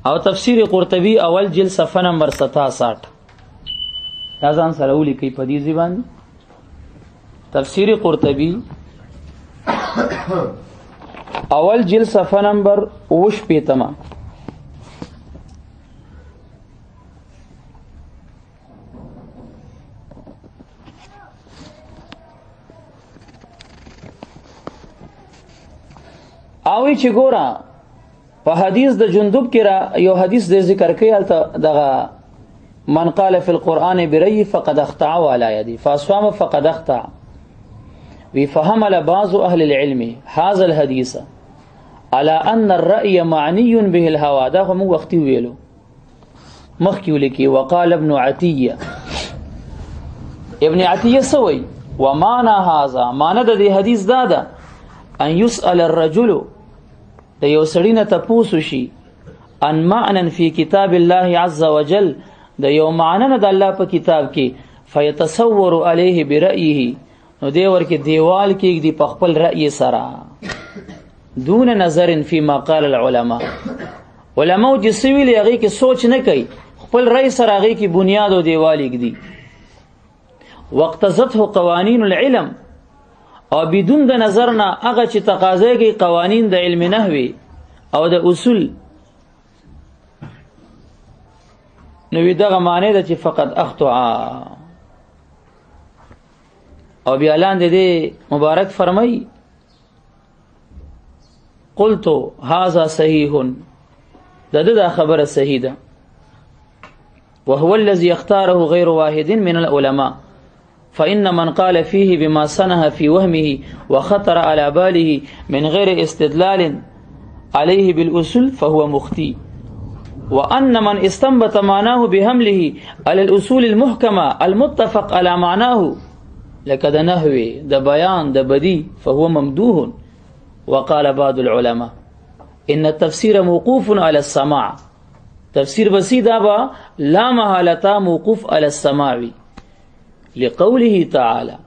او تفسیر قرطبی اول جلد صفحه نمبر 67 دا ځان سره ولیکئ په دې ځبان تفسیر قرطبی اول جلد صفحه نمبر 58 اوی چې ګورا په حدیث د جندب کې را یو حدیث د ذکر کوي الته دغه من قال فی القرآن برأی فقد اخطأ وعلى يدي فاصوام فقد اخطأ وفهمل بعض اهل العلم هذا الحديث على ان الرأي معني به الهوى دا هم وختي ویلو مخکې ولیکي وقال ابن عتیه ابن عتیه سوی ومعنى هذا معنی د دې حدیث دا ده ان يسأل الرجل د یو سړی نه تپوسو شي ان معنى فی کتاب الله عز وجل د یو معنی نه د الله په کتاب کې فیتصور علیه برأیه نو دی ورکه دیوال کې دی په خپل رأی سره دون نظر فی ما قال العلماء علماء چې سویل هغه کې سوچ نه کوي خپل رأی سره هغه کې بنیاد او دیوال کې دی وقتزته قوانین العلم او بدون د نظر نه هغه چې تقاضا کوي قوانین د علم نحوی او د اصول نو دغه معنی ده چې فقط اخطأ او بیا لاندې دې مبارک فرمای قلت هذا صحیح دا خبره صحیح ده وهو الذي اختاره غير واحد من العلماء فإن من قال فيه بما صنع في وهمه وخطر على باله من غير استدلال عليه بالأصول فهو مخطئ وأن من استنبط معناه بحمله على الأصول المحكمة المتفق على معناه لك ده نحوي ده بيان ده بدي فهو ممدوح وقال بعض العلماء إن التفسير موقوف على السماع تفسير بسيطة لا محالة موقوف على السماع لقوله تعالى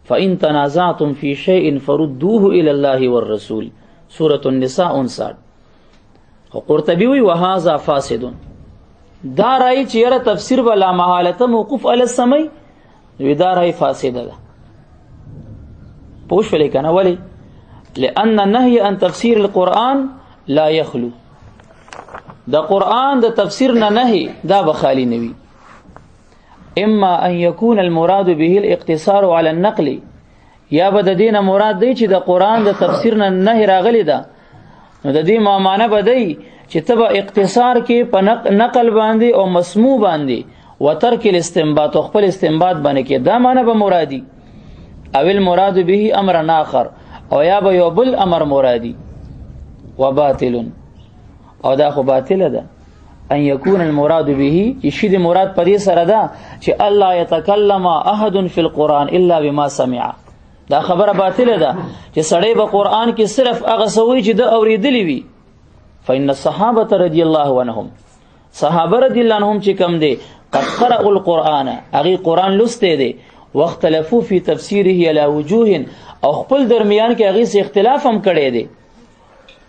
فإن تنازعتم في شيء فردوه إلى الله والرسول سورة النساء 59 قرطبی وی وهذا فاسد دا رأی چې یره تفسیر بلا محالته موقوف علی السمع وی دا رأی فاسد ده پوښ ولې کنه ولی لأن النهي عن تفسير القرآن لا يخلو دا قرآن دا تفسیر نه نهي دا بخالی نوی اما ان يكون المراد به الاقتصار على النقل یا بد دینه مراد دی چې د قرآن د تفسیر نه نه راغلی ده نو د دې معنی بدای چې تبع اقتصار کې په نقل باندې او مسموع باندې وترک الاستنباط او خپل استنباط باندې کې دا معنی به مرادي او المراد به امر اخر او یا به یو بل امر مرادي وباطل او دا خو باطل ده ان يكون المراد به يشد مراد پدې سره ده چې الله يتكلم احد في القرآن الا بما سمع دا خبره باطله ده چې سړی په قرآن کې صرف هغه سوي چې د اوریدلی وي فإن الصحابه رضی الله عنهم صحابه رضی الله عنهم چې کم دي قد قرأوا القرآن هغه قرآن لسته دي واختلفوا في تفسيره على وجوه او خپل درمیان کې هغه سي اختلاف هم کړي دي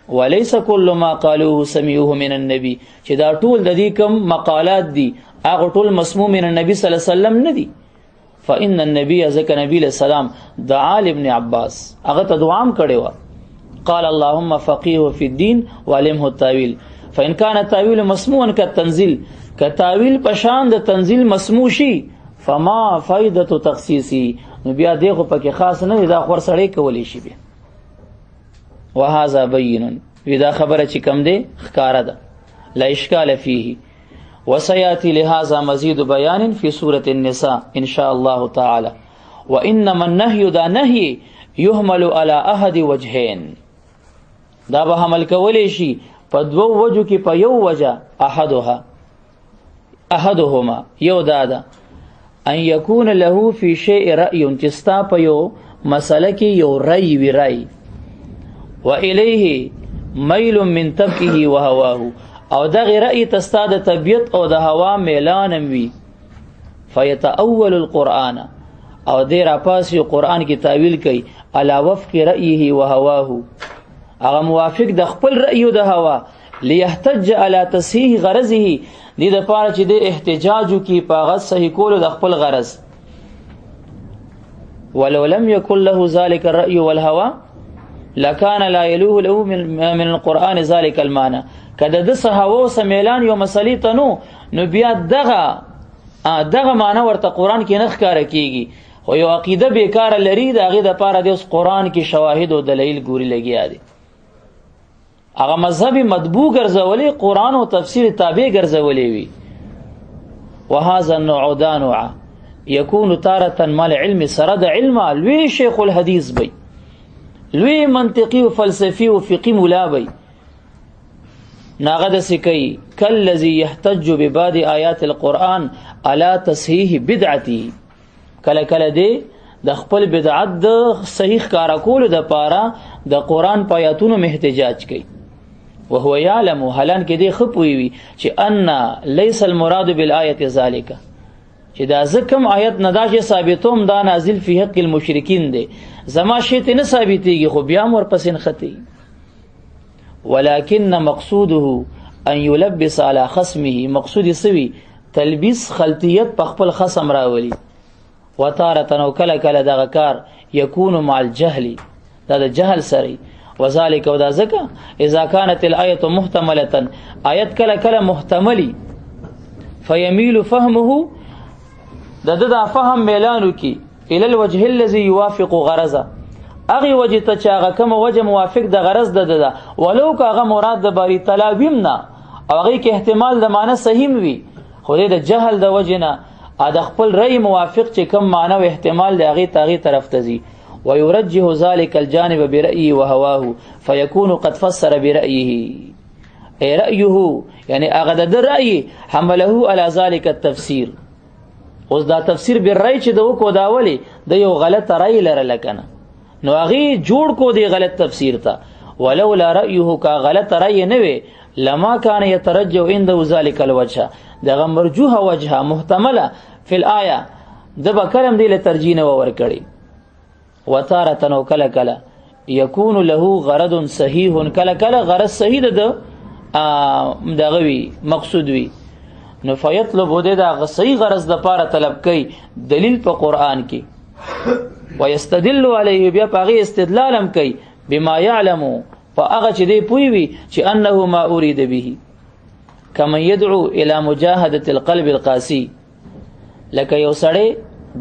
وليس كل ما قالوه سمعوه من النبي چې دا ټول د دې کم مقالات دي هغه ټول مسموع من النبي صلی الله علیه وسلم ندي فإن النبي ذکر نبی علیہ السلام دعا لابن عباس هغه ته دعام کړي و قال اللهم فقيه في الدين وعلمه التاويل فإن كان التاويل مسموعا كالتنزيل كتاويل پشان د تنزيل مسموع شي فما فائدة تخصيصي نو بیا دغه پکې خاص نه دا خور سړی کولی شي بیا وهذا بين ودا خبره چې کم دی ښکارا ده لا اشکال فيه وسياتي لهذا مزيد بيان في سورة النساء ان شاء الله تعالى وانما النهي دا نهي يحمل على احد وجهين دا به حمل کولی شي په دوه وجو کې په یو وجه احدهما یو دادا ان يكون له في شيء رأي تستا په یو مسله کې یو رأي وی رأي وإليه ميل من تبكه وهواه او دغه رأي تستا د طبيعت او د هوا میلانم وی فيتأول القرآن او دیر اپاسی قرآن کی تاویل کوي علا وفق رأيه وهواه هغه موافق د خپل رأي او د هوا لیحتج علی تصحیح غرضه دې دپاره چې د احتجاج وکړي په هغه صحیح کولو د خپل غرض. ولو لم يكن له ذلك الرأي والهوى لكان لا يلوه له من القرآن ذلك المعنى. کله د هوا او سمیلان یو مسلې ته نو بیا دغه معنی ورته قرآن کې نه ښکاره کیږي، خو یو عقیده بیکاره لري د هغې دپاره د اوس قرآن کې شواهد او دلیل ګوري لګیا دی. هغه مذهب مطبوع ګرځولې، قرآن او تفسیر تابع ګرځولې وي. وهذا النوع دا نوع یکون تارة مال علم سره د علمه لوی شیخ الحدیث بی، لوی منطقی و فلسفی و فقی ملا بی. ناغه داسې کوي کالذي يحتج ببعض آیات القرآن على تصحیح بدعته. کله کله دی د خپل بدعت د صحیح ښکاره کولو دپاره د قرآن په آیاتونو احتجاج کوي. وهو یعلم، حالان کې دی ښه پوهوي چې ان لیس المراد بالآیة ذلک، چې دا زه کوم آیت نه دا چې ثابتوم دا نازل فی حق المشرکین دی، زما شی ته نه ثابتېږي خو بیا هم ورپسې نښتي. ولكن مقصوده ان يلبس على خصمه، مقصود سوي تلبیس خلطیت په خپل خصم راولي. وتارة او کله کله دغه کار یکون مع الجهل، دا د جهل سره. وذلك او دا ځکه اذا كانت الآیة محتملة، آیت کله کله محتملی، فیمیل فهمه د دا فهم میلانو کی الى الوجه الذي يوافق غرضه، هغه وجه ته چې هغه کوم وجه موافق د غرض ده، ولو که هغه مراد د باری تعالی ویم نه او هغه کې احتمال د معنی صحیح وي، خو د جهل د وجه نه د خپل رأی موافق چې کوم معنی او احتمال د هغه تاغي طرف ته ځي. ويرجح ذلك الجانب برأيه وهواه فيكون قد فسر برأيه، اي رأيه يعني هغه د رأی حمله على ذلك التفسير. اوس دا تفسیر بالرأی چې د وکړو دا ولې د یو غلط رأی لرله کنه، نو هغه جوړ کو دی غلط تفسیر ته. ولولا رأيه کا غلط رأی نه وي لما كان يترجح عنده ذلك الوجه، دغه مرجوح وجه محتمله فی الآیه د بکرم دی له ترجیح نه ور کړی. وتارة او کله کله یکون له غرض صحیح، کله کله غرض صحیح ده دغه وی مقصود وی، نو فیطلب د دا صحیح غرض د پاره طلب کوي دلیل په قرآن کې. ويستدل علیه، بیا پاغي استدلال هم کوي بما يعلم، فاغه چې دی پوي وي چې انه ما اريد به، کما يدعو الى مجاهده القلب القاسي. لکه یو سړی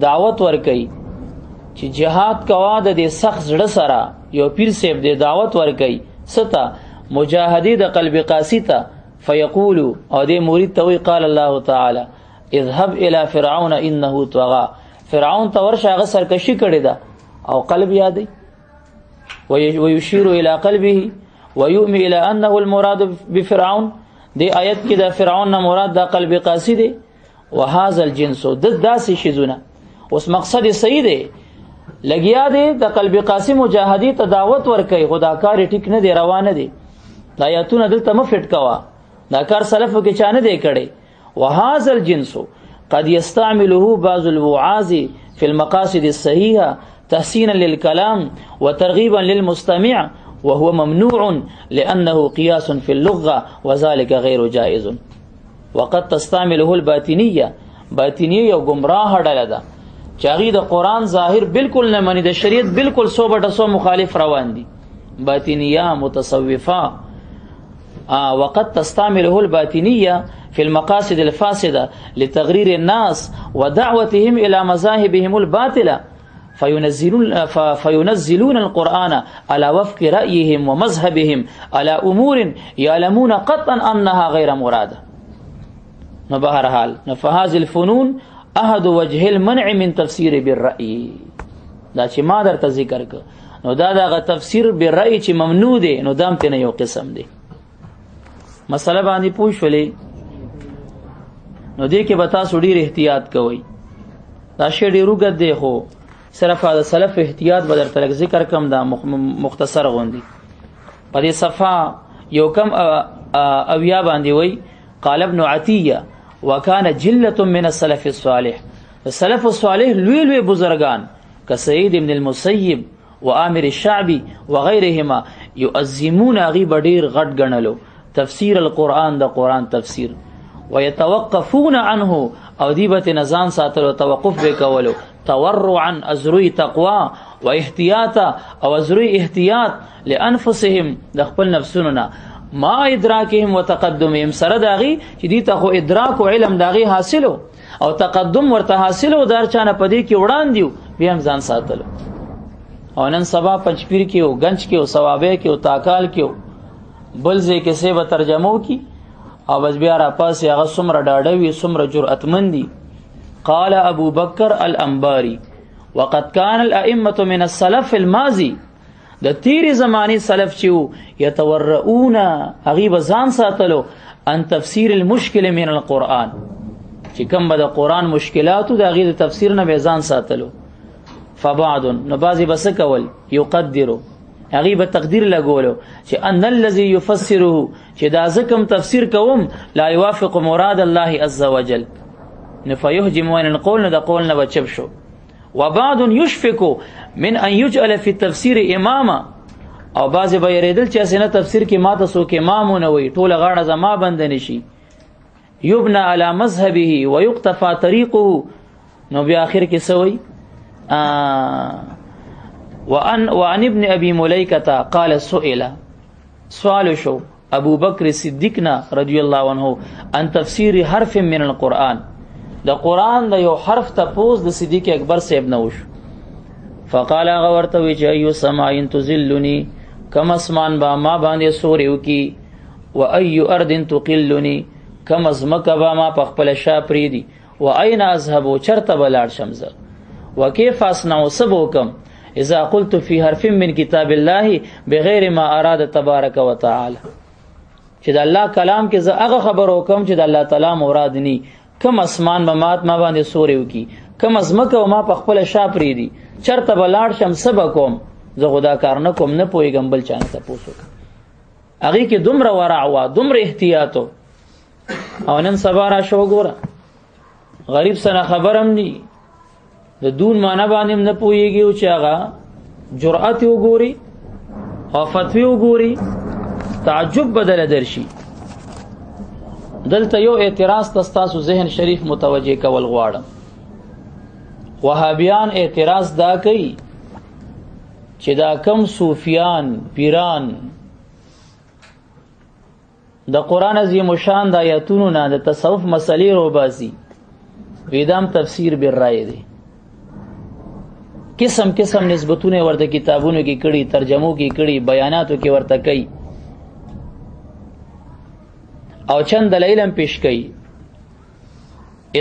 دعوت ور کوي چې جهاد کوا د سخت زړه سره، یو پیر صاحب دی دعوت ور کوي ستا مجاهدی د قلب قاسی ته، فیقول او دی مرید ته وی قال الله تعالی اذهب الى فرعون انه طغى، فرعون ته ورشه هغه سرکشي کړې ده او قلب یادې. ويشير الى قلبه ويؤمي الى انه المراد بفرعون، دی آیت کې د فرعون نه مراد د قلب قاسی دی. وهذا الجنس د داسې شیزونه، اوس مقصد صحیح دی، لګیا دی د قلب قاسی مجاهدی ته دعوت ور کوي، خدا کار ټیک نه دی، روانه دی. دا آیاتونه دلته مفټ کوا، دا کار سلفو کې چانه دی کړي. وهذا الجنس قد يستعمله بعض الوعاظ في المقاصد الصحيحة تحسينا للكلام وترغيبا للمستمع، وهو ممنوع لأنه قياس في اللغة وذلك غير جائز. وقد تستعمله الباطنية، باطنية یو گمراه ډله ده چې هغې د قرآن ظاهر بالکل نه مني، د شریعت بالکل 100% مخالف روان دي، باطنیه متصوفه. وقد تستعمله الباطنية في المقاصد الفاسدة لتغرير الناس ودعوتهم إلى مذاهبهم الباطلة، فينزلون القرآن على وفق رأيهم ومذهبهم على أمور يعلمون قطعا أنها غير مرادة. بهرحال فهذه الفنون أحد وجه المنع من تفسير بالرأي. دا چې ما درته ذکر ک نو دا تفسیر بالرأي چې ممنوع دی، نو دام ته نه یو قسم دی. مسله باندې پوښولې، نو دې کې به تاسو ډېر احتیاط کوئ. دا شی ډېر اوږد دی، خو صرف د سلف احتیاط به درته لږ ذکر کم، دا مختصر غوندي. په دې صفحه یو کم اویا باندې وی قال ابن عطیه وکانه جلة من السلف الصالح، السلف الصالح لوی لوی بزرگان كسعيد بن المسيب وعامر الشعبي وغيرهما يؤزمون غيب ډیر غټ غنلو تفسیر القرآن د قرآن تفسیر ويتوقفون عنه او دیبت نزان ساتلو توقف به کولو تورعا ازروی تقوا و احتیاطا او ازروی احتیاط لانفسهم د خپل نفسونو ما ادراکهم و تقدمهم سره داغي چې دي ته خو ادراک او علم داغي حاصلو او تقدم ورته حاصلو دار چانه پدې کې وړاندیو بیا هم ځان ساتلو او نن سبا پنځپیر کې او گنج کې او ثوابه کې او تاکال کې بل ځای کې سه به ترجمو کی او بس بیا را پاسې هغه څومره ډاډوي څومره جرأتمندي قال ابو بکر الانباری وقد كان الائمه من السلف الماضي د تیری زمانی سلف چې یتورؤون غیب ځان ساتلو ان تفسیر المشکل من القرآن چې کوم به د قرآن مشکلاتو د غیر تفسیر نه به ځان ساتلو فبعض نو بعضی بس کول یقدروا هغه به تقدیر لګولو چې ان الذي يفسره چې دا زکم تفسیر کوم لا يوافق مراد الله عز وجل نفيهجم وين القول د قول نه بچب شو وبعض يشفق من ان يجعل في التفسير اماما او بعض به یریدل چې اسنه تفسیر کې ماته سو کې امامونه وي ټوله غاړه زما بند نشي يبنى على مذهبه ويقتفى طريقه نو بیا اخر کې سوي وعن ابن ابي مليكه قال سؤال شو ابو بکر صدیقنا رضی الله عنه ان تفسیر حرف من القرآن د قرآن د یو حرف ته پوز د صدیق اکبر صاحب نه وشو فقال غورت وی چې ایو سماین تذلنی کم اسمان با ما باندې سوریو کی و ایو ارض تقلنی کم ازمک با ما پخپل شا پریدی و اين اذهب چرته بلاړ شمزه وكيف اصنع سبوكم اذا قلت في حرف من كتاب الله بغیر ما اراد تبارک وتعالى چې د الله کلام کې زه هغه خبر وکم چې د الله تعالی مراد ني کم اسمان به مات ما باندې سوریو کی کم ازمکه او ما په خپل شا پریدي چرته بلاړ شم سبکم زه خدا کار نه کوم نه پويګم بل چانه ته پوسو هغه کې دومره ورع وا دومره احتیاطو او نن سبا را شو ګوره غریب سره خبرم ني د دون معنا باندې نه پويږي او چې هغه جرأت وګوري او فتوی وګوري تعجب بدل درشي دلته یو اعتراض تاسو ذهن شریف متوجه کول غواړم وهابیان اعتراض دا کوي چې دا کم صوفیان پیران د قران عظیم شان د آیاتونو نه د تصوف مسلې روباسي ویدام تفسیر بالرای دی قسم قسم نسبتونه ورته کتابونو کې کړي ترجمو کې کړي بیاناتو کې ورته کوي او چند دلایل پیش کړي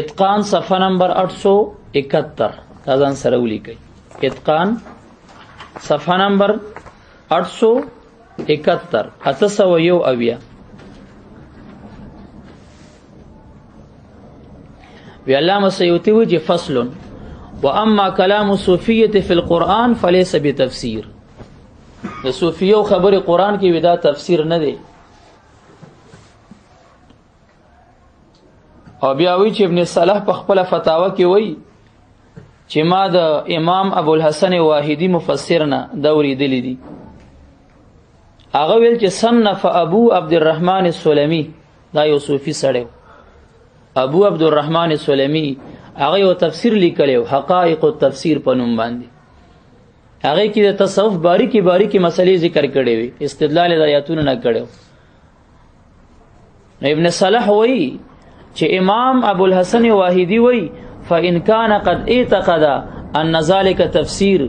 اتقان صفحه نمبر 871 تازان سره ولیکي اتقان صفحه نمبر 871 اتسویو اویا وی علامه سیوطی وجه فصل واما كلام الصوفيه في القران فليس بتفسير د صوفیو خبر قران کې ودا تفسیر نه دی او بیا وی چې ابن صلاح په خپل فتاوا کې وی چې ما د امام ابو الحسن واحدی مفسر نه دوري دلی دي هغه ویل چې صنف ابو عبد الرحمن السلمی دا یو صوفي سړی ابو عبد الرحمن السلمی هغه یو تفسیر لیکلو حقائق التفسیر په نوم باندې هغه کې د تصوف باریکی مسلې ذکر کړي وي استدلال د آیاتونو نه کړو ابن صلاح وی چې امام ابو الحسن واحدی وی فإن كان قد اعتقد ان ذلك تفسیر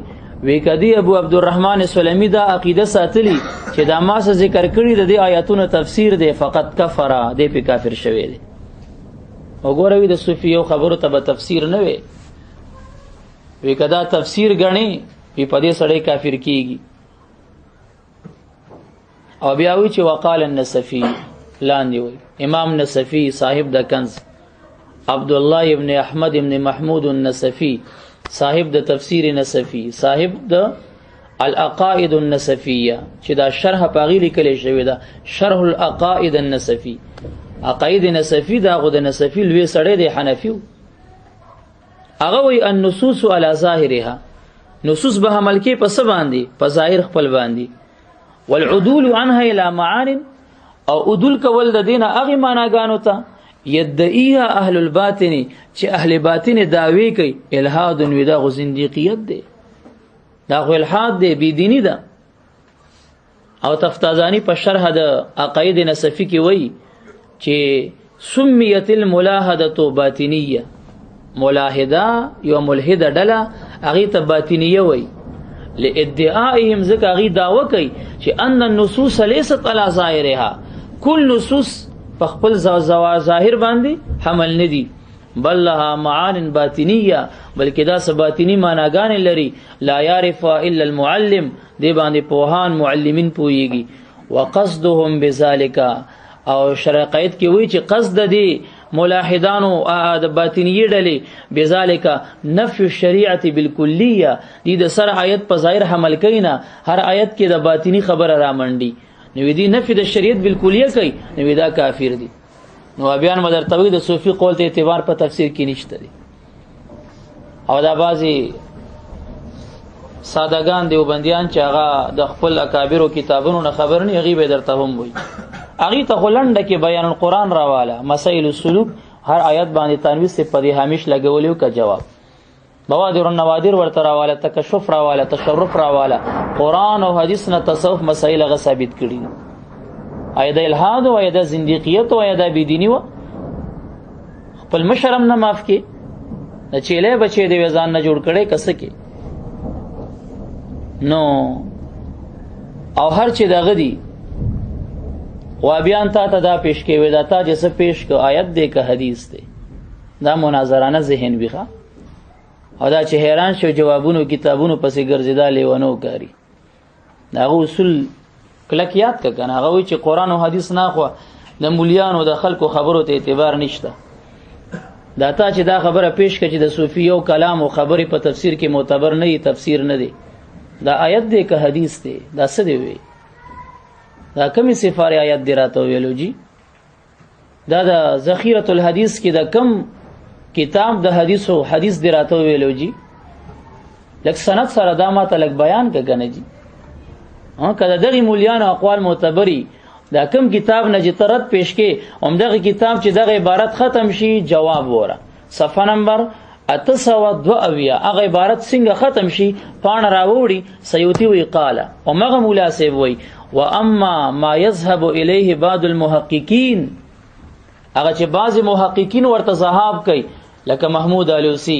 وی کدی ابو عبد الرحمن السلمی دا عقیده ساتلی چې دا ما څه ذکر کړي د دې آیاتونو تفسیر دی فقط کفر دی په کافر شوی دی وګوروي د صوفیو خبرو ته به تفسیر نه وي وی کدا تفسیر غني په پدې سړی کافر کیږي او بیا وی چې وقال النصفی لاندې وی امام نصفی صاحب د کنز عبد الله ابن احمد ابن محمود النصفی صاحب د تفسیر نصفی صاحب د العقائد النصفیه چې دا شرح پاغي لیکل شوی دا شرح العقائد النصفی عقاید نصفی دا غو د نصفی لوی سړی دی حنفیو هغه وی النصوص علی ظاهرها نصوص به عمل کې پس باندې په ظاهر خپل باندې والعدول عنها الى معان او ادل کول د دینه هغه معناګانو ته یدعیها اهل الباطن چې اهل باطن دعوی کوي الحاد ودا غو زندقیت دی دا غو الحاد دی بی دینی ده او تفتازانی په شرح د عقاید نصفی کې وایي چې سمیت الملاحده باطنیه ملاحده یو ملحده ډله هغه ته باطنیه وایي لادعائهم ذکر هغه دعوه کوي چې ان النصوص ليست على ظاهرها کل نصوص په خپل ظاهر باندې حمل ندي بل لها معان باطنیه بلکې دا باطنی معناګانې لري لا يعرف الا المعلم دی باندې پوهان معلمین پوهیږي وقصدهم بذلك او شرقیت کې وی چې قصد دی ملاحدانو د باطنیه ډلې بذلك نفي الشریعه بالکلیه دې د سر آیت په ظاهر حمل کینا هر آیت کې د باطنی خبره را منډي نو دې نفي د شریعت بالکلیه کوي نو دا کافر دي نو بیان مدر توحید د صوفی قول ته اعتبار په تفسیر کې نشته دي او دا بعضی سادهګان دیوبندیان چې هغه د خپل اکابرو کتابونو نه خبر نه غیبه درته هم وي هغه ته خلنده کې بیان القرآن راواله مسائل السلوک هر آیت باندې تنویس سے پدې همیش لګولیو کا جواب بوادر النوادر ورته راواله تکشف راواله تشرف راواله قرآن او حدیث نه تصوف مسائل غ ثابت کړي ايده الحاد او ايده زندقیت او ايده بيدینی و خپل مشرم نه معاف کې د چيله بچي دی ځان نه جوړ کړي کس کې نو او هر چې دغه دی وابیان تا دا پیش کې ودا تا جسه پیش کو آیت دې که حدیث دې دا مناظرانه ذهن بیخه او دا چې حیران شو جوابونو کتابونو پسې ګرځیدا لیونو کاری دا اصول کلک یاد کا کنه هغه وی چې قران او حدیث نه خو د مولیانو د خلکو خبرو ته اعتبار نشته دا تا چې دا خبره پیش کړي د صوفي یو کلام او خبرې په تفسیر کې معتبر نه دی تفسیر نه دی دا آیت دې که حدیث دی دا څه دی وی دا کمی سفاره آیت دی راته ویلو جی دا د ذخیرۃ الحدیث کې دا کم کتاب د حدیث او حدیث دی راته ویلو جی لک سند سره دا ماته لک بیان کنه جی کله دغه مولیانو اقوال معتبری دا کم کتاب نه جترت پیش کې همدغه کتاب چې دغه عبارت ختم شي جواب وره صفحه نمبر 802 هغه عبارت څنګه ختم شي پان راوړي سیوطی وی قاله او مغه مولا سی وی واما ما يذهب اليه بعض المحققين هغه چې بعض محققین ورته ذهاب کوي لکه محمود علوسی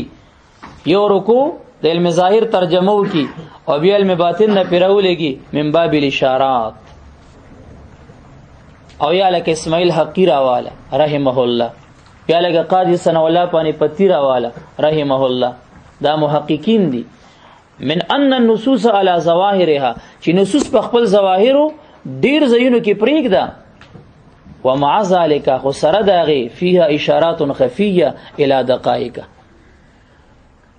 یو رکو د علم ظاهر ترجمه وکي او بیا علم باطن نه پیرولېږي من باب الاشارات او یا لکه اسماعیل حقی راواله رحمه الله یا لکه قاضی ثنا الله پانی پتی راواله رحمه الله دا محققین دي من ان النصوص على ظواهرها چې نصوص په خپل ظواهرو ډیر ځایونو کې پرېږده ومع ذلك خسر داغي فيها اشارات خفيه الى دقائق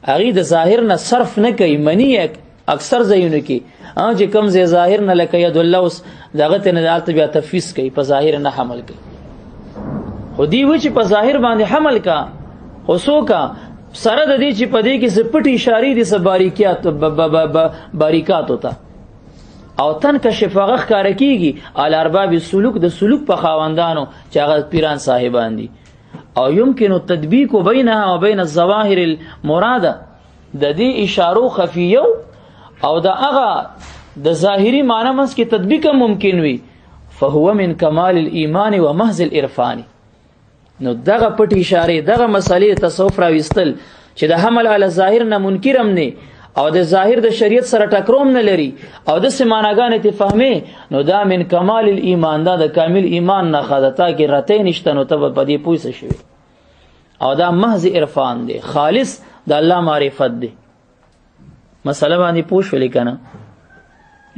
هغه د ظاهر نه صرف نه کوي منی اکثر ځایونو کې چې کم ځای ظاهر نه لکه ید الله اوس دغه ته نه دالته بیا تفویض کوي په ظاهر نه حمل کوي خو دی و چې په ظاهر باندې حمل کا خو کا سره د دې چې په دې کې سپټ اشاره دي سب باریکات ہوتا او تن کشف هغه ښکار کیږي ال ارباب السلوک د سلوک په خاوندانو چې هغه پیران صاحبان دي او يمكن التطبيق بينها وبين الظواهر المراده د دې اشارو خفیه او د هغه د ظاهری معنی منځ کې تطبیق ممکن وي فهو من کمال الايمان ومحض العرفان نو دغه پټ اشاره دغه مسالې تصوف راوستل چې د حمل علی ظاهر نه منکرم نه او د ظاهر د شریعت سره ټکروم نه لري او د سماناګانې ته فهمه نو دا من کمال الایمان دا د کامل ایمان نه خدتا کې رته نشته نو ته په دې پوښښ شوی او دا محض عرفان دی خالص د الله معرفت دی مسله باندې پوښولې کنه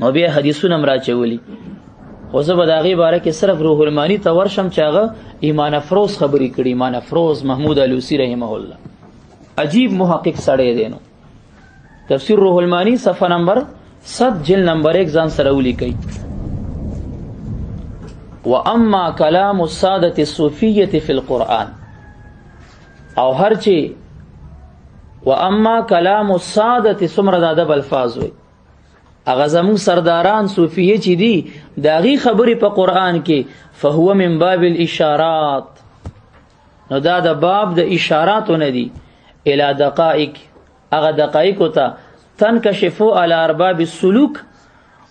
نو بیا حدیثونه مراچولي خو زه به د هغې باره کې صرف روح المانی ته ورشم چې هغه ایمان افروز خبرې کړي ایمان افروز محمود علوسی رحمه الله عجیب محقق سړی دی نو تفسیر روح المانی صفحه نمبر 7 جلد نمبر 1 ځان سره ولیکئ واما کلام الساده الصوفیه فی القرآن او هر چی واما کلام الساده څومره د ادب الفاظ وي هغه زموږ سرداران صوفیه چې دي داغي خبرې په قرآن کې فهو من باب الاشارات، نو دا د باب د اشاراتو نه دي الى دقائق، هغه دقائق ته تنکشف على ارباب السلوک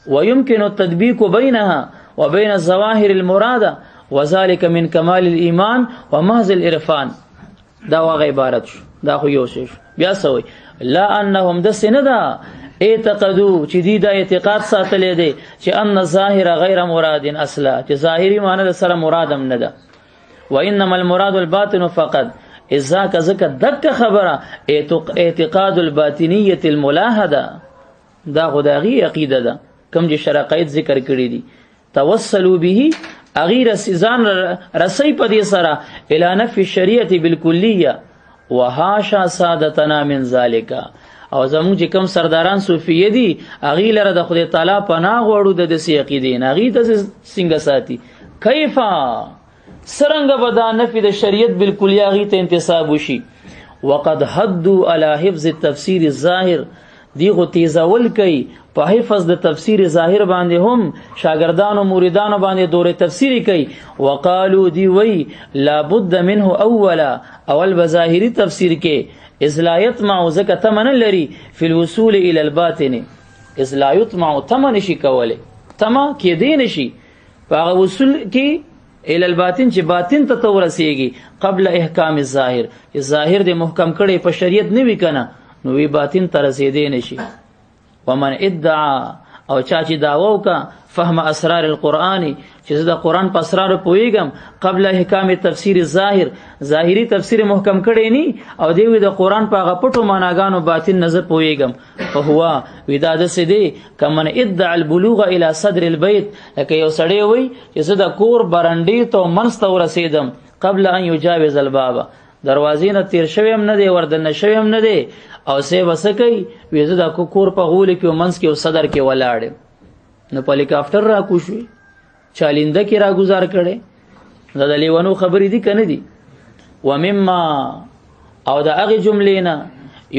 ويمكن التطبيق بينها وبين الظواهر المرادة وذلك من كمال الإيمان ومحض العرفان. دا واغه عبارت شو، دا خو یو شی بیا سوی لا انهم دسندا اعتقدوا چې دی دا اعتقاد ساتلې دي چې ان ظاهر غیر مراد اصلا، چې ظاهری معنی د سره مرادم نه ده، وانما المراد الباطن فقط. اذا کذک دک خبره اعتقاد الباطنیه الملاحده، دا خدایي عقیده ده کوم چې شرقایت ذکر کړی دي. توسلوا به اغیر سیزان رسی په دې سره الی نفی الشریعه بالکلیه وهاشا سادتنا من ذالک. او زموږ چې کوم سرداران صوفیه دي اغي لره د خدای تعالی پناه غوړو د دې عقیدې نه، اغي د څنګه ساتي کیفا سرنګ بدا نفی د شریعت بالکلیه اغي ته انتساب وشي. وقد حدوا على حفظ التفسير الظاهر، دی غو تیزول کوي په حفظ د تفسیر ظاهر باندې، هم شاګردان او مریدانو باندې دوره تفسیری کوي. وقالو دی وی لابد منه اولا، اول بظاهری تفسیر کې اذ لا يطمع زکه تمن لري فی الوصول الى الباطن، اذ لا يطمع تمن شي کوله، تما کې دین شي په وصول کې الى الباطن چې باطن ته ورسیږي قبل احکام الظاهر، ظاهر د محکم کړي په شریعت نه وی کنه نو وی باطن ته رسیدې نشي. ومن ادعا او چا چې داوو کا فهم اسرار القرآن، چې د قرآن په اسرار پویګم قبل احکام تفسیر ظاهر، ظاهری تفسیر محکم کړي ني او دی وی د قرآن په غپټو معناګانو باطن نظر پویګم، فهو ودا د سدي کمن ادعا البلوغ الى صدر البيت، لکه یو سړی وی چې زه د کور برنډي ته منست ورسیدم قبل ان يجاوز الباب، دروازې نه تیر شویم نه دی وردن شویم نه دی، او سی وسکی ویزه د کور په غول کې ومنس کې او صدر کې ولاړ، نو په هلیکاپټر را کوشوي چالنده کې را گزار کړي، دا د لیوانو خبرې دي کنه دي. ومما او د هغه جملې نه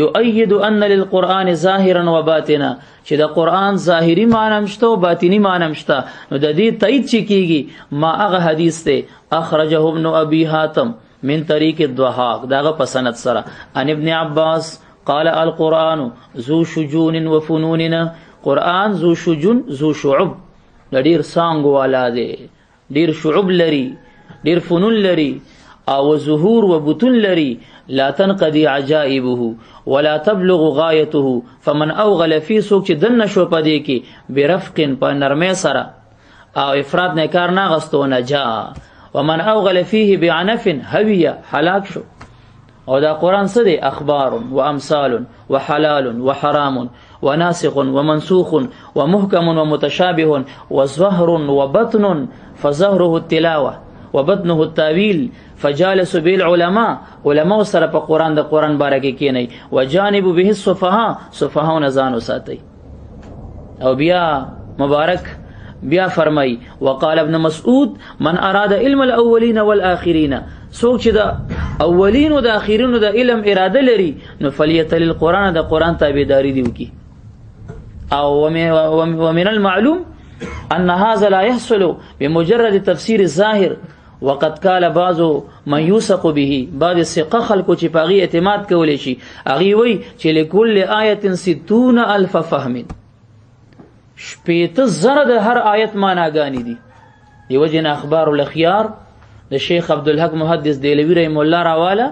یؤید ان للقرآن ظاهرا وباطنا، چې د قرآن ظاهری معنی مشته او باطنی معنی مشته، نو د دې تایید چې کیږي ما هغه حدیث ته اخرجه ابن ابي حاتم من طریق الضحاک، داغه په سند سره ان ابن عباس قال القرآن ذو شجون وفنون، قرآن ذو شجون ذو شعب، ډیر سانګ والا دی، ډیر شعب لري، ډیر فنون لري، او ظهور و بطن لري. لا تنقضي عجائبه ولا تبلغ غایته، فمن اوغل فی سوک چې دن شو پدې کې برفق په نرمه سره او افراط نه کار نه غستو نجا، ومن اوغل فيه بعنف هویه هلاک شو. او دا قرآن څه دی؟ اخبار و امثال و حلال و حرام و ناسخ و منسوخ و محکم و متشابه و ظهر و بطن، فظهره التلاوه و بطنه التاویل، فجالس بالعلماء، علماء سره په قرآن د قرآن باره کې کینی، و جانب به الصفهاء، صفهاء نزان ساتي. او بیا مبارک بیا فرمای وقال ابن مسعود من اراد علم الاولین والآخرین، سوک چې د اولین او د اخرین د علم اراده لري نو فلیتل القرآن، د قرآن تابعداري دی وکي. او ومن المعلوم ان هذا لا يحصل بمجرد تفسير الظاهر، وقد قال بعض من يوثق به، بعض ثقه خلکو چې پاغي اعتماد کولی شي اغي وی چې لكل آیه 60,000 فهم، شپیته زره د هر آیت معناګانی دي. دیو جن اخبار الاخيار د شیخ عبدالحق محدث دیلوی رحمه الله راواله،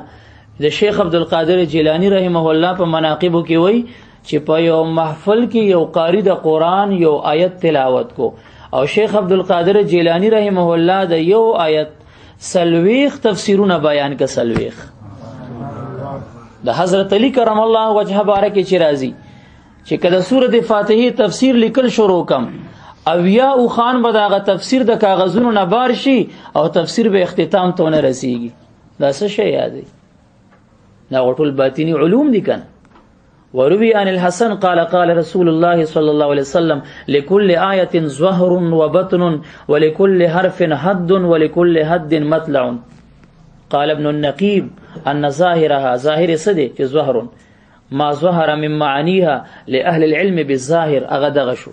د شیخ عبدالقادر جیلانی رحمه الله په مناقبو کې وای چې په یو محفل کې یو قاری د قرآن یو آیت تلاوت کو، او شیخ عبدالقادر جیلانی رحمه الله د یو آیت سلویخ تفسیرونه بیان ک، سلویخ د حضرت علی کرم الله وجهه بارکه چې راځي چې کله سورۃ فاتحه تفسیر لیکل شروع کم او یا او خان به داغه تفسیر د کاغذونو نه بار شي او تفسیر به اختتام ته نه رسیږي، دا څه شی یادی؟ دا ټول باطنی علوم دي کنه. وروي عن الحسن قال قال رسول الله صلى الله عليه وسلم لكل آية ظهر وبطن ولكل حرف حد ولكل حد مطلع. قال ابن النقيب ان ظاهرها، ظاهر صدق چې ظهر ما ظهر من معانيها لأهل العلم بالظاهر، اغدغشو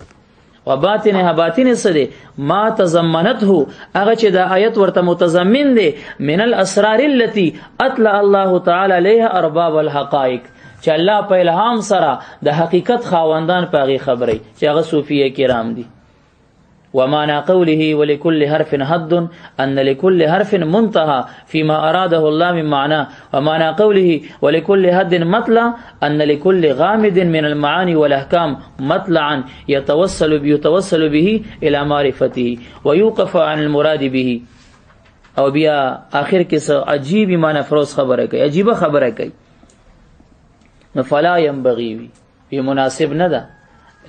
و باطنها باطن سده ما تضمنته هغه چې دا آیت ورته متضمن دی من الاسرار التي اطلع الله تعالی عليها ارباب الحقائق چې الله په الهام سره د حقیقت خاوندان پاغي خبري چې هغه صوفیه کرام دي. ومعنى قوله ولكل حرف حد أن لكل حرف منتهى فيما أراده الله من معناه. ومعنى قوله ولكل حد مطلع أن لكل غامد من المعاني والأحكام مطلعا يتوصل به إلى معرفته ويوقف عن المراد به. او بیا آخر کې عجیب معنی فروز خبره کوي، عجیب خبره کوي. فلا ينبغي وی مناسب نه ده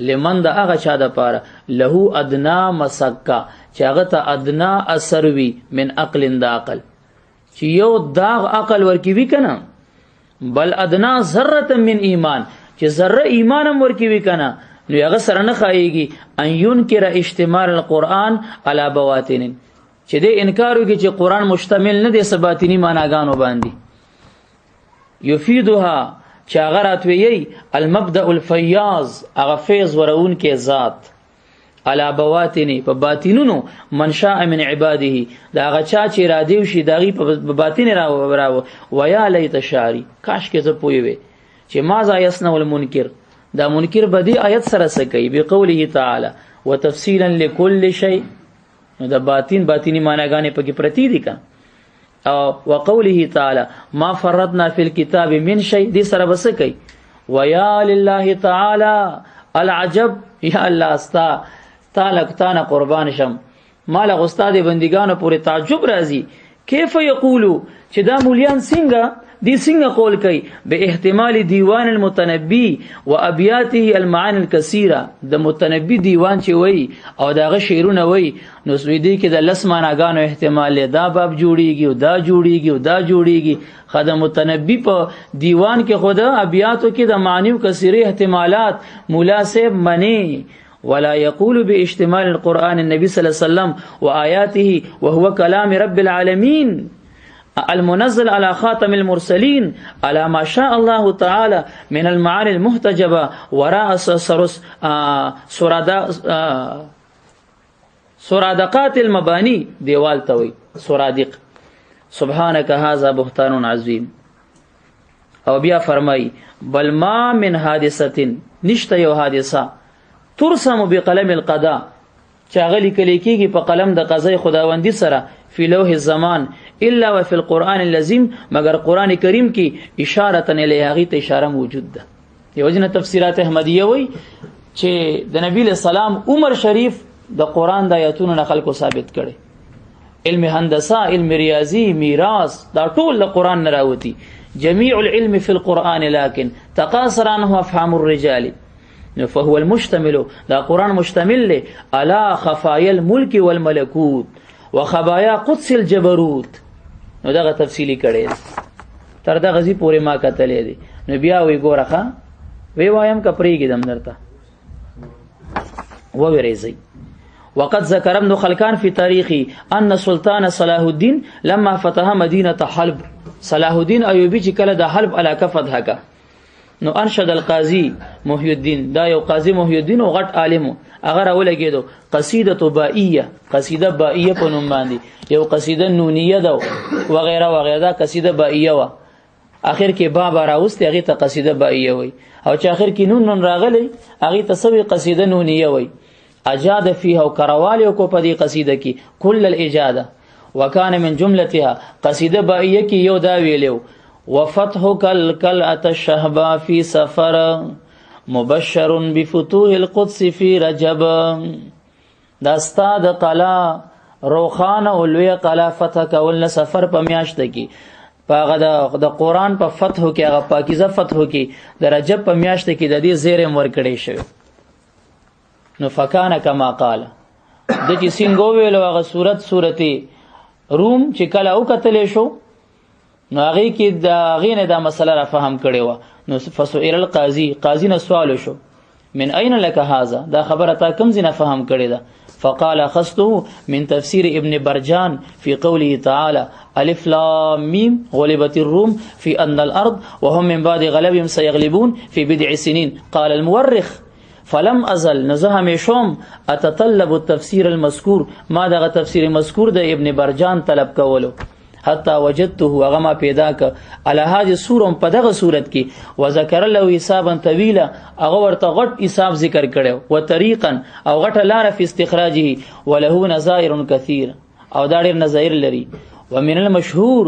لمن د هغه چا د پاره له ادنا مسکا چې هغه ته ادنا اثر وي من عقل د عقل چې یو داغ عقل ورکی وی کنه، بل ادنا ذره من ایمان چې ذره ایمان هم ورکی وی کنه، نو هغه سره نه خایيږي ان ينکر اشتمال القرآن على بواطن چې دې انکار وکړي چې قرآن مشتمل نه دی سباتینی معناګانو باندې. یفیدها چې هغه راتوي المبدأ الفیاض هغه فیض ورون کې ذات علا بواطنی په باطنونو منشاء من عباده دا هغه چا چې را دیو شي داغي په باطن راو ویا لیت شعری کاش کې زه پوي وي چې ما ذا یسنو المنکر دا منکر بدی آیت سره سکی به قوله تعالی وتفصیلا لكل شیء دا باطنی معناګانې پکې پرتی دي کا او وقوله تعالی ما فرضنا فی الكتاب من شیء دې سره بس کوي ویا لله تعالی العجب یا الله استا تعالی تانا قربان شم مال استاد بندگانو پورې تعجب راځي کیف یقولو چې دا مولیان څنګه قول کوي به احتمال دیوان المتنبی و ابیاته المعانی الکثیره د متنبی دیوان چې وای او داغه شعرونه وای نو سویدی کې د لسماناګانو احتمال دا باب جوړیږي او دا جوړیږي او دا جوړیږي خدای متنبی په دیوان کې خدا ابیاتو کې د معنی او کثیره احتمالات مولا سے منی ولا يقول باشتمال القرآن النبي صلى الله عليه وسلم وآياته وهو كلام رب العالمين المنزل على خاتم المرسلين على ما شاء الله تعالى من المعاني المحتجبة وراء سرادقات المباني دیوال توي سرادق سبحانك هذا بهتان عظيم. او بیا فرمای بل ما من حادثه نشته یو حادثه ترسم بقلم القضاء چاغلی کلی کیږي په قلم د قضای خداوندی سره فی لوح الزمان الا وفي القرآن اللزیم مگر قرآن کریم کی اشاره الیه غی ته اشاره موجود ده. یو جن تفسیرات احمدیه وای چې د نبی له سلام عمر شریف د قرآن د آیاتونو نقل کو ثابت کړي. علم هندسه، علم ریاضی، میراث دا ټول د قرآن نه راوتی. جميع العلم في القرآن لكن تقاصر عنه افهام الرجال فهو المشتمل دا قرآن مشتمل له على خفايا الملك والملكوت وخبايا قدس الجبروت. نو دا تفصیلی کړي تر دا غزي پورې ما کتلې دي. نو بیا وی ګورخه وی وایم کپریږي دم درته و ورېزي. وقد ذكر ابن خلکان في تاريخه ان سلطان صلاح الدين لما فتح مدينه حلب صلاح الدين ایوبی چې کله د حلب علاقه فتح کا نو انشد القاضي محی الدین دا یو قاضي محی الدین او غټ عالم اگر اولګیدو قصیده بائیه قصیده بائیه په نوم باندې یو قصیده نونیه ده وغیرہ وغیرہ دا قصیده بائیه وا اخر کې باب راوست هغه ته قصیده بائیه وای او چې اخر کې نون راغلی هغه ته سوی قصیده نونیه وای. اجاد فيها وكروالي کو پدی قصیده کی کل الاجاده وکانه من جملتها قصیده بائیه کی یو دا ویلو وفتح کل الشهبا في سفر مبشر بفتوح القدس في رجب. دا استاد قلا روخانه اولوی قلا فتح کول سفر په میاشت کی پاغه د قرآن په فتح کې هغه پاکیزه فتح کې د رجب په میاشت کې د دې زیر مور کړي شوی. نو فکانه کما قال د چې سنگو ویلو هغه سورته روم چې کله او کتلې شو نو هغه کې د غینه دا مسله را فهم کړي و. نو فسئل القاضي قاضي نه سوال شو من اين لك هذا دا خبره تا کوم زنه فهم کړي دا. فقال اخذته من تفسير ابن برجان في قوله تعالى الف لام ميم غلبت الروم في ان الارض وهم من بعد غلبهم سيغلبون في بضع سنين. قال المورخ فلم ازل نزه همیشوم اتطلب التفسیر المذکور ما دغه تفسیر مذکور د ابن برجان طلب کولو حتی وجدته هغه ما پیدا ک علی هذه سورم په دغه صورت کې وذکر له حسابا طویلا هغه ورته غټ حساب ذکر کړو و طریقا او غټه لار فی استخراجه وله نظائر کثیر او دا ډېر نظائر لري ومن المشهور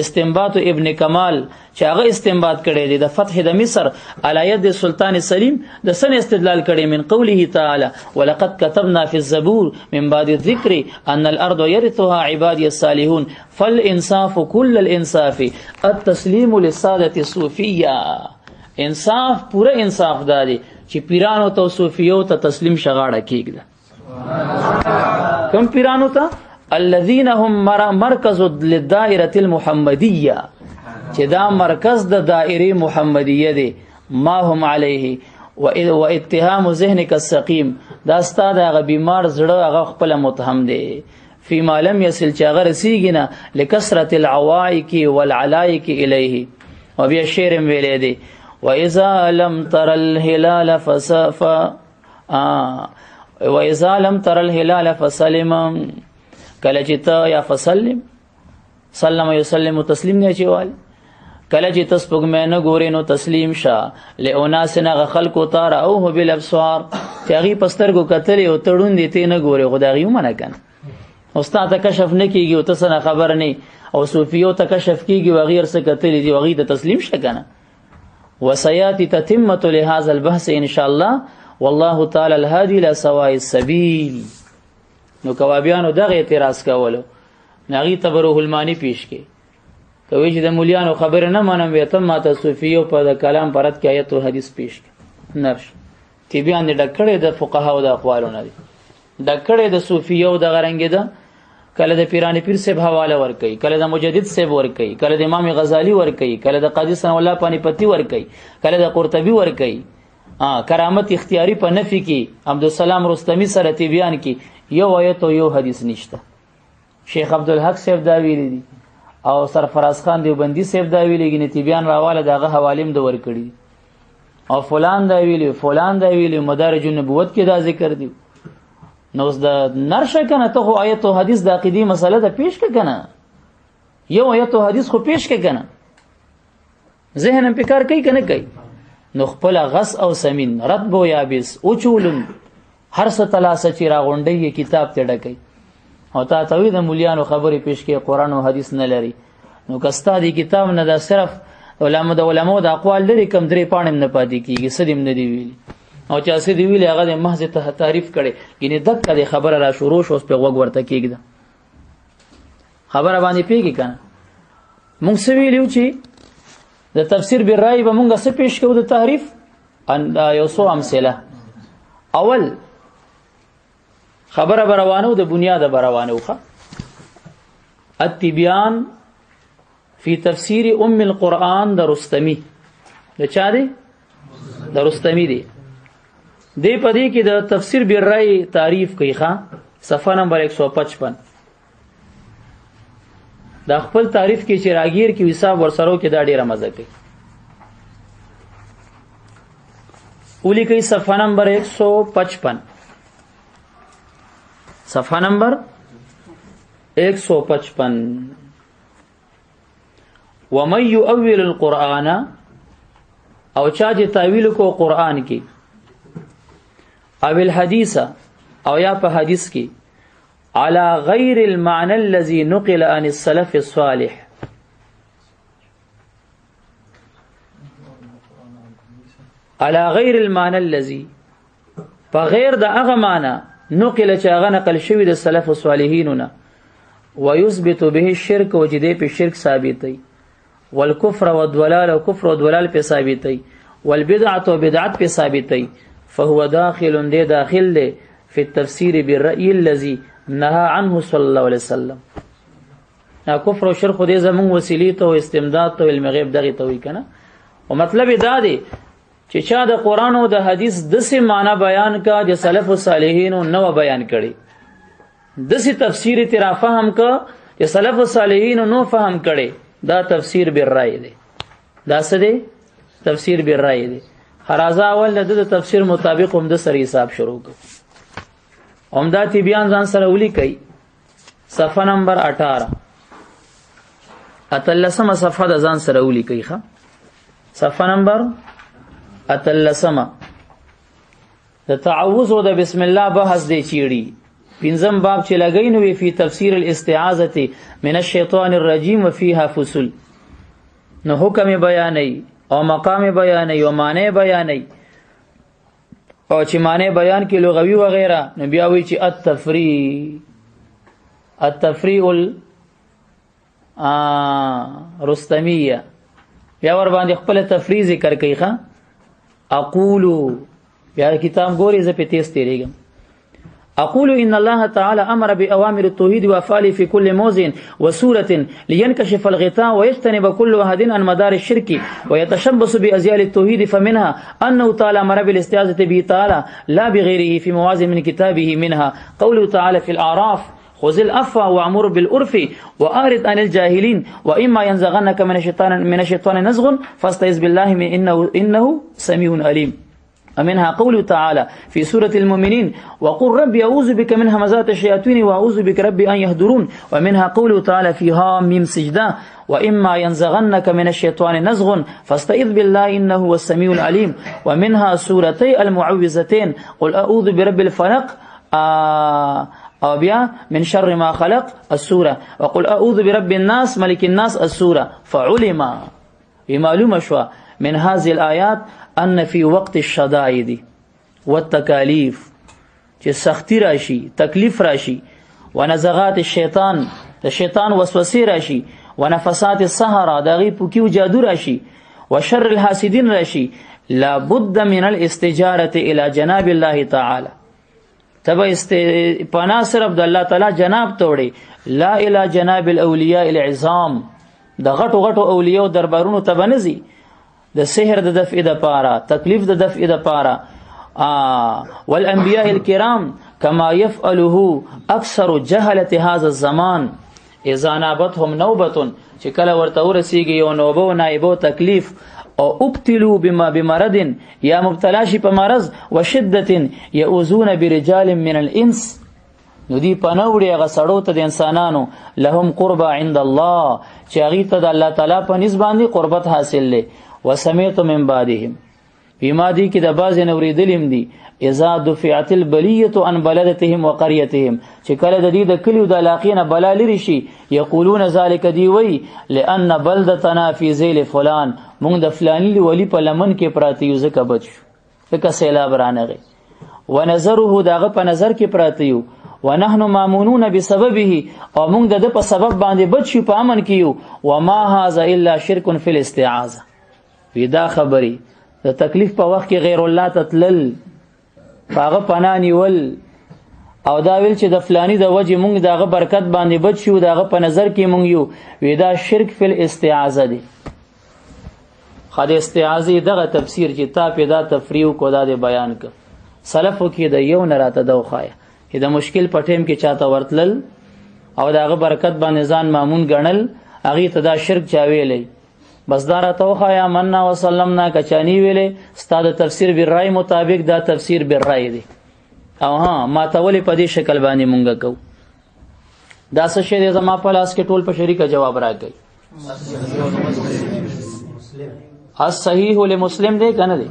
استنباط ابن کمال چې هغه استنباط کړی دی د فتح د مصر علی ید سلطان سلیم د سن استدلال کړي من قوله تعالی ولقد كتبنا في الزبور من بعد الذکر ان الارض يرثها عبادي الصالحون فالانصاف كل الانصاف التسلیم للساده الصوفیه انصاف پورا انصاف دادی چې پیرانو ته صوفیو ته تسلیم شغاړه کیږي کوم پیرانو ته الذين هم مرکز للدائره المحمديه چې دا مرکز د دائره محمدیه دی ما هم علیه و اتهام ذهنک السقیم دا ستاد هغه بیمار زړه هغه خپل متهم دی فيما لم يصل چې هغه رسیږي نه لکثرت العوائق والعلائق الیه او بیا شعر ویلې دی واذا لم تر الهلال فسف واذا لم تر الهلال فسلم کله چې ته یا فسلم سلم یسلم تسلیم نه چوال کله چې تسپګمې نه ګورې نو تسلیم شه لئوناس نه خلق تار او بالابصار چې هغه پسترګو کتلې او تړون دي ته نه ګورې خدای یې منه کنه استاد ته کشف نه کیږي او ته څنګه خبر نه او صوفیو ته کشف کیږي او غیر څه کتلې دي او غیر د تسلیم شه کنه وسياتي تتمه لهذا البحث ان شاء الله والله تعالی الهادي الى سواء السبيل نو کوابیانو دغه اعتراض کولو ناغي تبروه المانی پیش کې کوي چې د مولیانو خبر نه منم وته ماته صوفیو په د کلام پرد کې آیت او حدیث پیش کې نرش تی بیان د ډکړې د فقهاو د اقوالونه دي ډکړې د صوفیو د غرنګې ده کله د پیرانی پیر صاحب حواله ور کوي کله د مجدد صاحب ور کوي کله د امام غزالی ور کوي کله د قاضی ثنا الله پانی پتی ور کوي کله د قرطبی ور کوي کرامت اختیاری په نفي کې عبدالسلام رستمی سره تی بیان کې یو آیت او یو حدیث نشته شیخ عبدالحق صاحب دا ویلی دي او سرفراز خان دیوبندی صاحب دا ویلی کې نتیبیان راواله دغه حوالیم د ور کړی او فلان دا ویلی مدارج النبوت کې دا ذکر دی نو د نرشه کنه ته آیت او حدیث د عقیدی مسله ته پیش کنه یو آیت او حدیث خو پیش کنه ذهن په کار کوي کنه کوي نو خپل غس او سمین رطب او یابس او چولم هر څه تلاسه چې راغونډي کتاب ته ډکې او تا توی د مولیانو خبرې پیش کې قران او حدیث نه لري نو کستا دی کتاب نه دا صرف علماء د اقوال لري کم درې پاڼې نه پاتې کیږي سدیم نه دی ویلي او چې اسې دی ویلي هغه د محض ته تعریف کړي ګینه دغه د خبره را شروع شوس په وګ ورته کېږي خبره باندې پیږي کنه مونږ سویلیو چې د تفسیر بالرای به مونږه څه پیش کوو د تحریف ان یو څو امثله اول خبره بروانو د بنیاد بروانو ښه التبیان فی تفسیر ام القرآن د رستمی د چا دی د رستمی دی دی پدې کې د تفسیر بالرای تعریف کوي ښه صفحه نمبر 155 دا خپل تعریف کې چې راګیر کې حساب ورسرو کې دا ډیره مزه کوي اولی کوي صفحه نمبر 155 صفحه نمبر 155 ومن يؤول القرآن او چا چې تاویل کو قرآن کې او الحديث او یا په حدیث کې على غير المعنى الذي نقل عن السلف الصالح على غير المعنى الذي بغیر د هغه معنی نقل چې هغه نقل شوی د سلف الصالحین نه ويثبت به الشرك وجدي په شرک ثابتي والكفر والضلال او کفر او ضلال په ثابتي والبدعه او بدعت په ثابتي فهو داخل دي في التفسير بالرأي الذي نهى عنه صلى الله عليه وسلم کفر او شرک دې زمون وسیلې ته او استمداد ته علم غیب دغه ته وی کنه او مطلب دا دی چې چا د قران او د حدیث دسه معنی بیان کا د سلف صالحین نو بیان کړي دسه تفسیر تیرا فهم کا چې سلف صالحین نو فهم کړي دا تفسیر بالرأي دی دا څه دی تفسیر بالرأي دی خرازه اول د تفسیر مطابق هم د سری حساب شروع کو عمدہ تبیان ځان سره ولیکي صفحه نمبر 18 اتلسمه صفحه د ځان سره ولیکي ښه صفحه نمبر اتلسمه د تعوذ او د بسم الله بحث دی چیړي پنځم باب چې لګی نو فی تفسیر الاستعاذه من الشیطان الرجیم وفيها فصول نو حکم بیانې او مقام بیانې او معنی بیانې او چې معنی بیان کې لغوي و غیره نو بیا وی چې التفریع رستمیه بیا ور باندې خپل تفریع ذکر کوي ښا اقول بیا کتاب ګوري ز په تیز تیریږم أقول إن الله تعالى أمر بأوامر التوحيد وأفعاله في كل موضع وسورة لينكشف الغطاء ويجتنب كل واحد عن مدار الشرك ويتشبث بأزيال التوحيد فمنها أنه تعالى أمر بالاستعاذة به تعالى لا بغيره في مواضع من كتابه منها قوله تعالى في الأعراف خذ العفو وأمر بالعرف وأعرض عن الجاهلين وإما ينزغنك من الشيطان نزغ فاستعذ بالله إنه سميع عليم ومنها قوله تعالى في سورة المؤمنين وقل ربي أعوذ بك من همزات الشياطين وأعوذ بك ربي أن يهدرون ومنها قوله تعالى في هاميم سجدة وإما ينزغنك من الشيطان نزغ فاستعذ بالله إنه هو السميع العليم ومنها سورتي المعوذتين قل أعوذ برب الفلق أو بيا من شر ما خلق السورة وقل أعوذ برب الناس ملك الناس السورة فعلم بمعلومة شوى من هذه الآيات ان فی وقت الشدائد والتکالیف چې سختی راشي تکلیف راشي ونزغات الشیطان د شیطان وسوسه راشي ونفسات السحرة دغه پوکیو جادو راشي وشر الحاسدین راشي لابد من الاستجارة الى جناب الله تعالی تبا پناه صرف د الله تعالی جناب توړي لا الى جناب الاولیاء العظام د غټو غټو اولیاء دربارونو تبنزي د سحر د دفع د پاره تکلیف د دفع د پاره والانبیاء الكرام كما يفعله اکثر جهله هذا الزمان اذا نابتهم نوبه چې کله ورته ورسیږي یو نوبه او نایبو تکلیف او ابتلوا بمرض یا مبتلا شي په مرض وشده يؤذون برجال من الانس نو دی پنوړي هغه سړو ته د انسانانو لهم قربا عند الله چې هغه ته د الله تعالی په نسبت باندې قربت حاصل لې وسمعت من بعدهم بما دي کې د باز نوریدلم دي اذا دفعت البليه عن بلدتهم وقريتهم چې کله د دې د کلیو د علاقې نه بلا لري شي یقولون ذلك دی وی لان بلدتنا في ذيل فلان مونږ د فلانی ولی په لمن کې پراته یو ځکه بچ ځکه سیلاب رانغی ونظره داغه په نظر کې پراته یو ونحن مامونون بسببه او مونږ د په سبب باندې بچ شو په امن کې یو وما هذا الا شرك في الاستعاذه ودا خبري د تکلیف په وخت کې غیر الله تتلل هغه پناه نیول او دا ویل چې د فلانی د وجه مونږ دغه برکت باندې بچ شو دغه په نظر کې مونږ یو ودا شرک فی الاستعاذه دی خاص استعاذه دغه تفسیر چې تا پیدا تفریو کو دا بیان ک سلفو کې د یو نه راته دوخایا چې د مشکل په ټیم کې چاته ورتلل او دغه برکت باندې ځان مامون ګڼل هغه ته دا شرک چا ویلې بس دارا توخا یا مننا وسلمنا کچانی ویلې ستاد تفسیر بالرای مطابق دا تفسیر بالرای دی او ها ما تولی په دې شکل باندې مونږ کو دا څه شی زما په لاس کې ټول په شریکه جواب راکړي الصحیح لمسلم دی کنه دی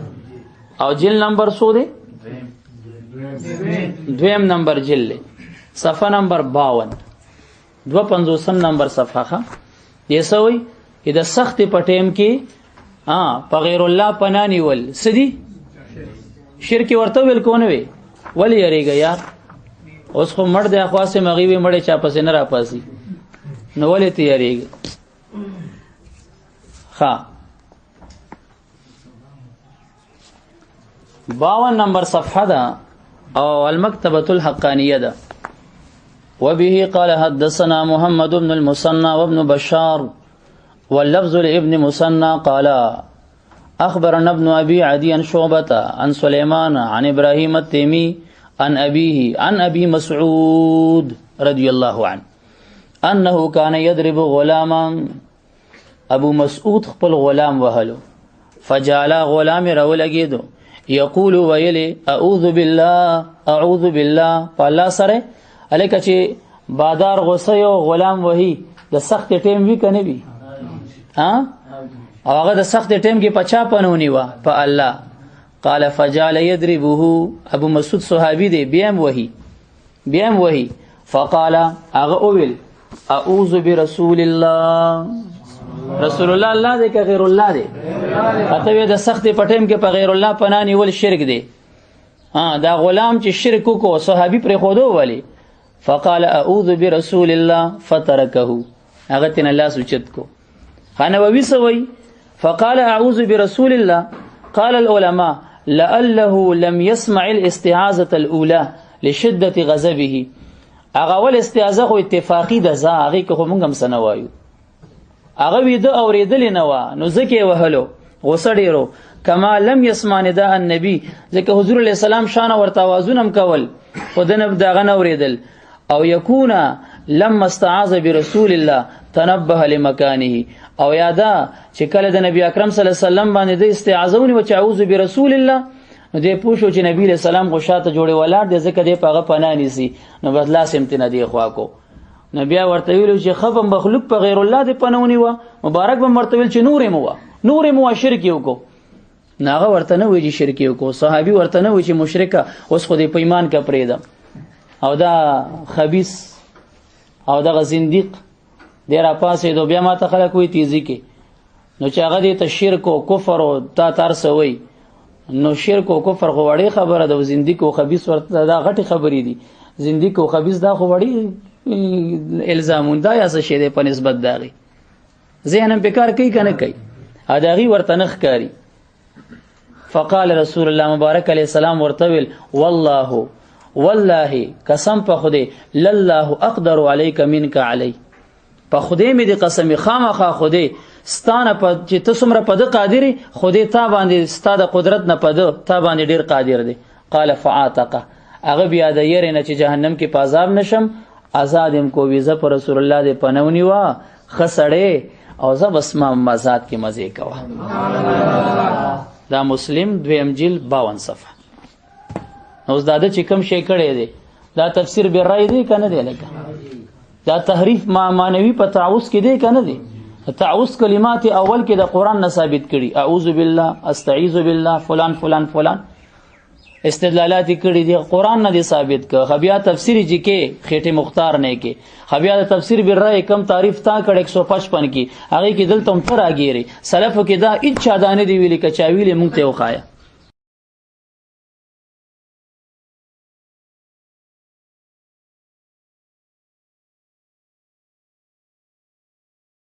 او جلد نمبر 100 دی دویم نمبر جلد صفحه نمبر 52 250 نمبر صفحه یہ سوئی د سخت په ټیم کې په غیر الله پناه نیول سدي شرک ورته ویل کونه وی ولی یریږي یار اوس خو مړ د اخواسه مغيبي مړ چا پس نه را پاسي نو ولې تیاریږي ها 52 نمبر صفحه ده او المكتبه الحقانيه ده وبه قال حدثنا محمد بن المثنى وابن بشار واللفظ لابن مثنى قال أخبرنا ابن أبي عدي عن شعبة عن سليمان عن إبراهيم التيمي عن أبيه عن أبي مسعود رضي الله عنه أنه كان يضرب غلاما أبو مسعود خپل غلام وهلو فجعل غلام راولګیدو یقول ویلی اعوذ بالله اعوذ بالله په الله سره الکه چې بادار غوسه یو غلام وਹੀ د سخت ټیم وی کنه وی ها او هغه د سخت ټیم کې پچا پنونی وا په الله. قال فجعل يضربه ابو مسعود صحابي دی بیم وਹੀ فقال هغه اول اعوذ برسول الله رسول الله الله دی که غیر الله دی اته د سخت پټیم کې په غیر الله پناه نیول شرک دی. دا غلام چې شرک کو صحابي پر خودو ولی فقال اعوذ برسول الله فتركه هغه تن الله سوچت کو. خانووي سوي فقال اعوذ برسول الله قال العلماء لعله لم يسمع الاستعاذة الاولى لشدة غضبه. هغه ول استعاذه خو اتفاقی ده زه هغه کو مونږ هم سنوایو هغه وید اوریدل نه و نو ځکه وهلو غوسه ډیرو کما لم يسمع نداء النبي ځکه حضور علیہ السلام شان ورته आवाजونه هم کول خدانه دغه نه اوریدل او یکونا لما استعاذ برسول الله تنبه لمكانه او یادا چې کله د نبی اکرم صلی الله علیه وسلم باندې د استعاذونی و تعوذ برسول الله نو دې پوښو چې نبی علیہ السلام غوښاته جوړي ولار دې ځکه دې پاغه پناه نیسی نو بدلا سمتنه دی خوا کو نبی ورته ویلو چې خف مخلوق په غیر الله دې پنونی و مبارک به مرتبه چې نور مو شرک یو کو ناغه ورته نه وی چې شرک یو کو صحابي ورته نه وی چې مشرکه اوس خو دې په ایمان کې پریدم او دا خبيث او دا زنديق ډیر پاسې دو بیا ما ته خلک وی تیزی کې نو چې هغه دې ته شرک او کفر او تا ترسوي نو شرک او کفر خو وړي خبره ده زنديق او خبيث ورته دا غټي خبرې دي زنديق او خبيث دا خو وړي الزامون دا یا څه شی دی په نسبت داغي ذهنم بیکار کوي کنه کوي اداغي ورته نخ کاری. فقال رسول الله مبارک علیہ السلام ورتویل والله قسم په خدای لله اقدر عليك منك علي په خدای می دی قسم خامخا خدای ستانه په چې تاسو په د قادری خدای تا باندې ستاده قدرت نه پد تا باندې ډیر قادر دی. قال فعاتق هغه بیا د یری نه چې جهنم کې پازاب نشم آزادم کو ویزه پر رسول الله دې پنونی وا خسړې او زه بس ما مزاد کې مزه کوا. دا مسلم دویم جلد 52 صفحه. نو زاده چې کوم شی کړي دي دا تفسیر به رائے دی کنه دی لکه دا تحریف معنوي په تعوذ کې دی کنه دی. تعوذ کلمات اول کې د قران نه ثابت کړي اعوذ بالله استعيذ بالله فلان فلان فلان استدلالات کړي دي قران نه دي ثابت ک خبیا تفسیر جی کې خېټه مختار نه کې خبیا تفسیر بر رائے کم تعریف تا کړه 155 کې هغه کې دلته هم تر اگیری سلف کې دا اچ چا دانه دی ویلي ک چا ویلي مونږ ته وخایا